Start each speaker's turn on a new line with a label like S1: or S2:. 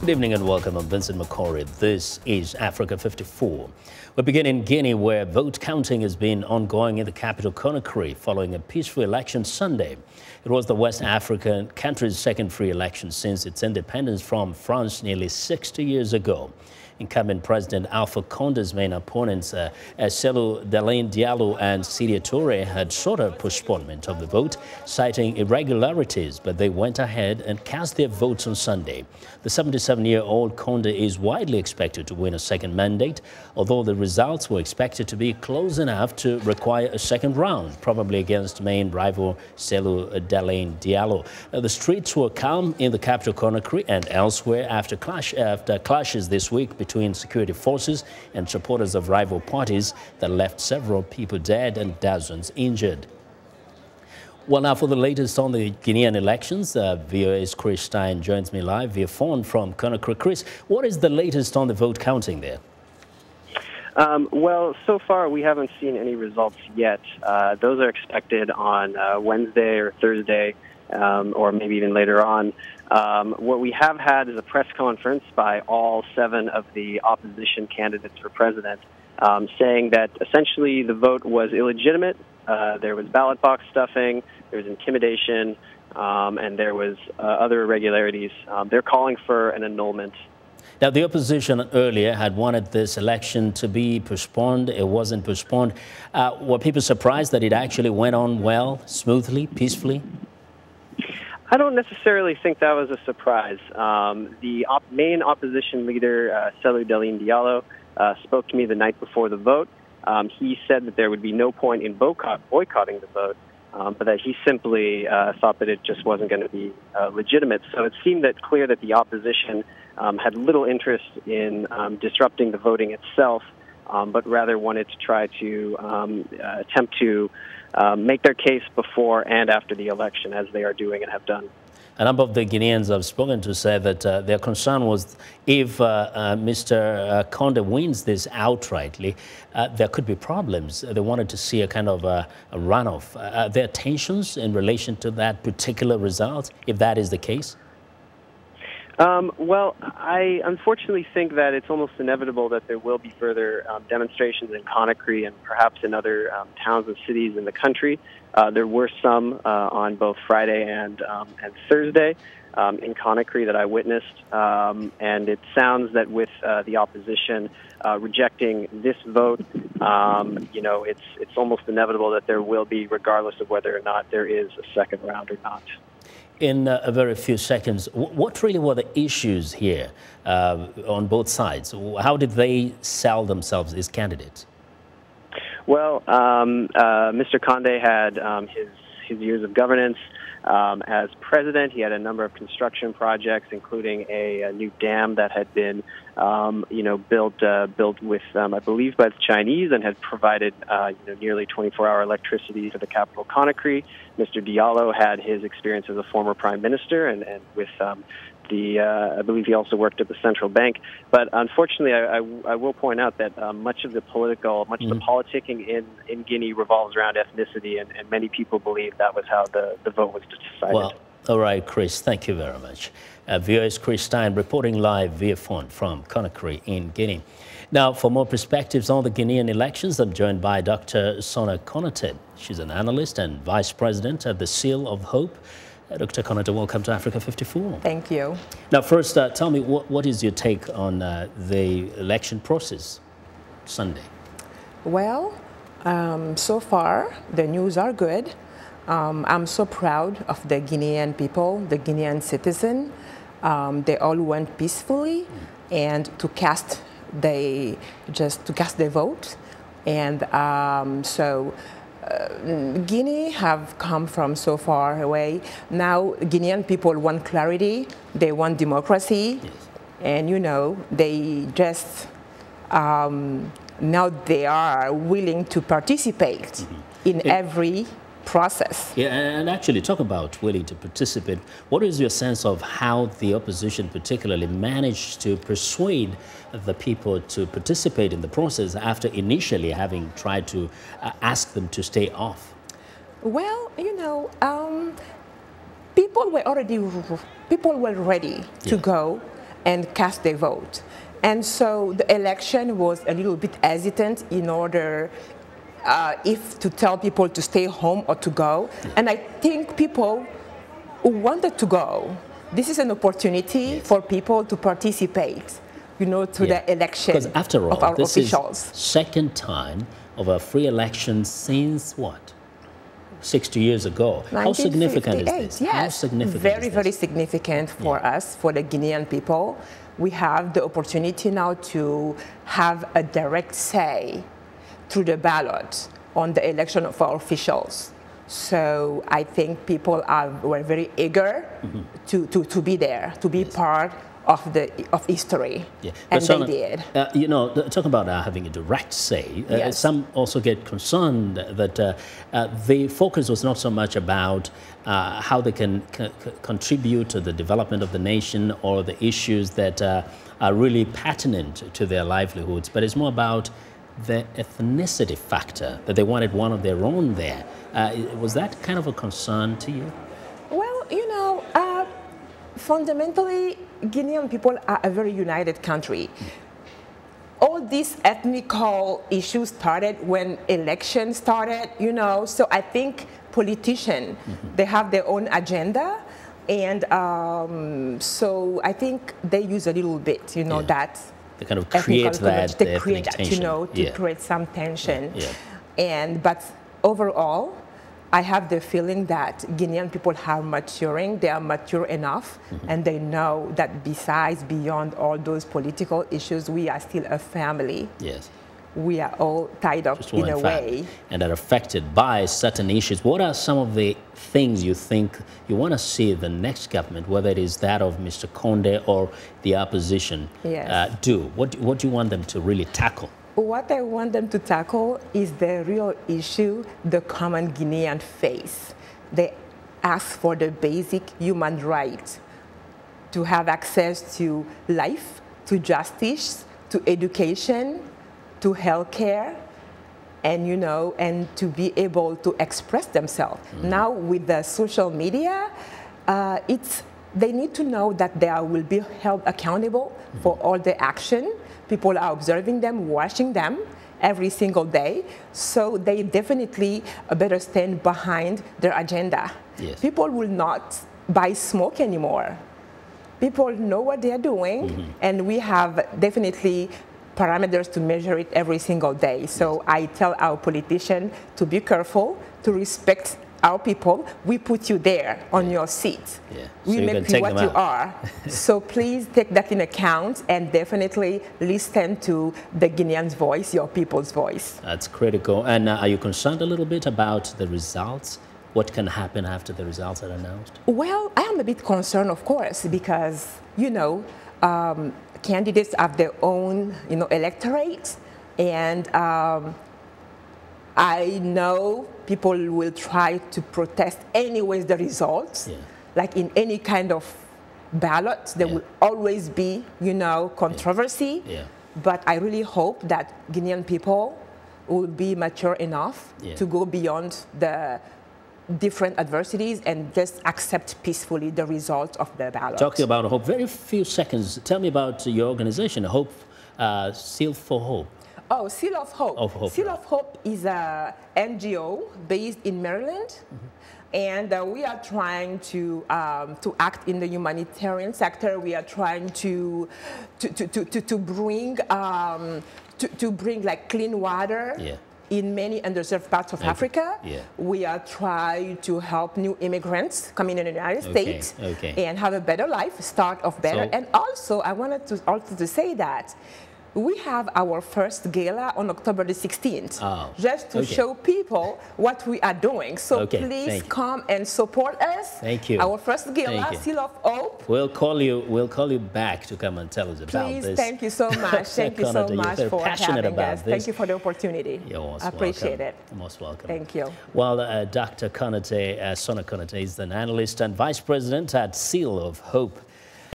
S1: Good evening and welcome. I'm Vincent Makori. This is Africa 54. We begin in Guinea, where vote counting has been ongoing in the capital Conakry following a peaceful election Sunday. It was the West African country's second free election since its independence from France nearly 60 years ago. Incumbent President Alpha Conde's main opponents, Cellou Dalein Diallo and Sidia Touré, had sought a postponement of the vote, citing irregularities, but they went ahead and cast their votes on Sunday. The 77-year-old Conde is widely expected to win a second mandate, although the results were expected to be close enough to require a second round, probably against main rival Cellou Dalein Diallo. The streets were calm in the capital Conakry and elsewhere after clashes this week between security forces and supporters of rival parties that left several people dead and dozens injured. Well, now for the latest on the Guinean elections, VOA's Stein joins me live via phone from Conakry. Chris, what is the latest on the vote counting there?
S2: Well, so far we haven't seen any results yet. Those are expected on Wednesday or Thursday, or maybe even later on. What we have had is a press conference by all 7 of the opposition candidates for president, saying that essentially the vote was illegitimate. There was ballot box stuffing, there was intimidation, and there was other irregularities. They're calling for an annulment.
S1: Now, the opposition earlier had wanted this election to be postponed. It wasn't postponed. Were people surprised that it actually went on well, smoothly, peacefully?
S2: I don't necessarily think that was a surprise. The main opposition leader, Cellou Dalein Diallo, spoke to me the night before the vote. He said that there would be no point in boycotting the vote, but that he simply thought that it just wasn't going to be legitimate. So it seemed clear that the opposition had little interest in disrupting the voting itself, but rather wanted to try to attempt to make their case before and after the election, as they are doing and have done.
S1: A number of the Guineans I've spoken to say that their concern was if Mr. Conde wins this outrightly, there could be problems. They wanted to see a kind of a runoff. Are there tensions in relation to that particular result, if that is the case?
S2: Well, I unfortunately think that it's almost inevitable that there will be further demonstrations in Conakry and perhaps in other towns and cities in the country. There were some on both Friday and Thursday in Conakry that I witnessed, and it sounds that with the opposition rejecting this vote, it's almost inevitable that there will be, regardless of whether or not there is a second round or not.
S1: In a very few seconds, what really were the issues here on both sides? How did they sell themselves as candidates?
S2: Well, Mr. Conde had his years of governance as president. He had a number of construction projects, including a new dam that had been, built with, I believe, by the Chinese, and had provided, nearly 24-hour electricity to the capital Conakry. Mr. Diallo had his experience as a former prime minister, and with I believe he also worked at the central bank. But unfortunately, I will point out that much of the politicking in Guinea revolves around ethnicity, and many people believe that was how the vote was decided.
S1: Well, all right, Chris, thank you very much. VOA's Stein reporting live via phone from Conakry in Guinea. Now, for more perspectives on the Guinean elections, I'm joined by Dr. Sona Konate. She's an analyst and vice president at the Seal of Hope. Dr. Konate, welcome to Africa 54.
S3: Thank you.
S1: Now, first, tell me, what is your take on the election process Sunday?
S3: Well, so far, the news are good. I'm so proud of the Guinean people, the Guinean citizen. They all went peacefully and to cast their vote. And Guinea have come from so far away. Now Guinean people want clarity, they want democracy, yes. And they just now they are willing to participate in every process.
S1: Yeah, and actually talk about willing to participate. What is your sense of how the opposition particularly managed to persuade the people to participate in the process after initially having tried to ask them to stay off?
S3: Well, people were ready to go, and cast their vote. And so the election was a little bit hesitant in order if to tell people to stay home or to go. And I think people who wanted to go, this is an opportunity for people to participate, you know, to the election
S1: because after all,
S3: of our
S1: this
S3: officials.
S1: is second time of a free election since what? 60 years ago. How significant is this?
S3: Yes,
S1: How significant
S3: very,
S1: is this?
S3: very significant for us, for the Guinean people. We have the opportunity now to have a direct say through the ballot on the election of our officials. So I think people were very eager to be there, to be part of history, and
S1: Sona,
S3: they did.
S1: You know, talk about having a direct say. Some also get concerned that the focus was not so much about how they can contribute to the development of the nation or the issues that are really pertinent to their livelihoods, but it's more about the ethnicity factor, that they wanted one of their own there. Was that kind of a concern to you?
S3: Well, you know, fundamentally, Guinean people are a very united country. All these ethnical issues started when elections started, you know, so I think politicians, they have their own agenda, and so I think they use a little bit, you know, that
S1: they kind of create that,
S3: they create that, you know, to create some tension. But overall, I have the feeling that Guinean people are maturing, they are mature enough, and they know that beyond all those political issues, we are still a family.
S1: Yes.
S3: We are all tied up in a way.
S1: And are affected by certain issues. What are some of the things you think you want to see the next government, whether it is that of Mr. Conde or the opposition, do? What do you want them to really tackle?
S3: What I want them to tackle is the real issue the common Guinean face. They ask for the basic human right to have access to life, to justice, to education, to healthcare, and you know, and to be able to express themselves. Now with the social media, they need to know that they will be held accountable for all the action. People are observing them, watching them every single day, so they definitely better stand behind their agenda. People will not buy smoke anymore. People know what they are doing, and we have definitely parameters to measure it every single day. So I tell our politicians to be careful, to respect our people. We put you there on your seat. We make you what you are. So please take that in account and definitely listen to the Guineans' voice, your people's voice.
S1: That's critical. And are you concerned a little bit about the results? What can happen after the results are announced? Well,
S3: I am a bit concerned, of course, because, you know, candidates have their own, you know, electorate, and I know people will try to protest anyways the results. Like in any kind of ballot, there will always be, you know, controversy. But I really hope that Guinean people will be mature enough to go beyond the different adversities and just accept peacefully the results of the ballot.
S1: Talking about hope, very few seconds. Tell me about your organization, Hope, Seal for Hope.
S3: Oh, Seal of Hope. Seal of Hope is an NGO based in Maryland, and we are trying to act in the humanitarian sector. We are trying to bring like clean water in many underserved parts of Africa. We are trying to help new immigrants coming in the United States and have a better life, start off better. And also, I wanted to say that we have our first gala on October the 16th, just to show people what we are doing. So please come and support us.
S1: Thank you.
S3: Our first gala, Seal of Hope.
S1: We'll call you back to come and tell us about this.
S3: Please, thank you so much. Thank you so much for having us. Thank you for the opportunity.
S1: You're most
S3: I appreciate
S1: welcome.
S3: it.
S1: Most welcome.
S3: Thank you.
S1: Well, Dr. Konate, Sona Konate is an analyst and vice president at Seal of Hope.